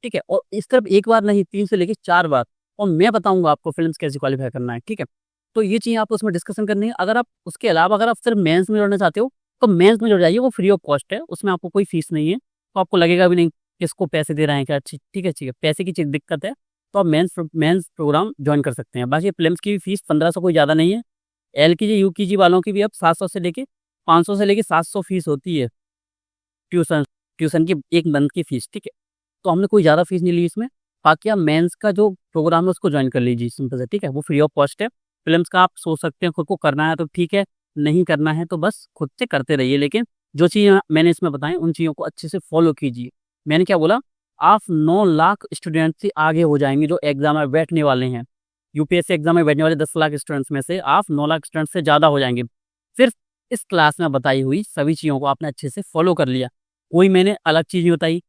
ठीक है। और इस तरफ एक बार नहीं, 3 से लेके 4 बार, और मैं बताऊंगा आपको प्रीलिम्स कैसे क्वालिफाई करना है, ठीक है। तो ये चीज़ें आपको उसमें डिस्कशन करनी है। अगर आप उसके अलावा अगर आप सिर्फ मेंस में जुड़ना चाहते हो तो मेंस में जुड़ जाइए, वो फ्री ऑफ कॉस्ट है, उसमें आपको कोई फीस नहीं है, तो आपको लगेगा भी नहीं किसको पैसे दे रहे हैं क्या, ठीक है, ठीक है, पैसे की चीज़ दिक्कत है तो आप मेंस प्रोग्राम ज्वाइन कर सकते हैं। बाकी प्रीलिम्स की फीस 1500 कोई ज़्यादा नहीं है। LKG UKG वालों की भी अब 700 से लेके 500 से लेके 700 फीस होती है, ट्यूशन ट्यूशन की 1 मंथ की फीस, ठीक है। तो हमने कोई ज़्यादा फीस नहीं ली इसमें। बाकी आप मेंस का जो प्रोग्राम है उसको ज्वाइन कर लीजिए, सिंपल से, ठीक है, वो फ्री ऑफ कॉस्ट है। फिल्म्स का आप सोच सकते हैं खुद को करना है तो ठीक है, नहीं करना है तो बस खुद से करते रहिए। लेकिन जो चीज़ें मैंने इसमें बताई उन चीज़ों को अच्छे से फॉलो कीजिए। मैंने क्या बोला, आप 9 लाख स्टूडेंट से आगे हो जाएंगे जो एग्जाम में बैठने वाले हैं। UPSC एग्जाम में बैठने वाले 10 लाख स्टूडेंट्स में से आप 9 लाख स्टूडेंट से ज़्यादा हो जाएंगे, सिर्फ इस क्लास में बताई हुई सभी चीज़ों को आपने अच्छे से फॉलो कर लिया। कोई मैंने अलग चीज़ नहीं बताई,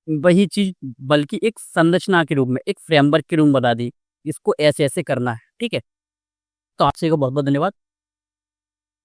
वही चीज़ बल्कि एक संरचना के रूप में, एक फ्रेमवर्क के रूप में बता दी, इसको ऐसे-ऐसे करना है, ठीक है? तो आपसे को बहुत-बहुत धन्यवाद।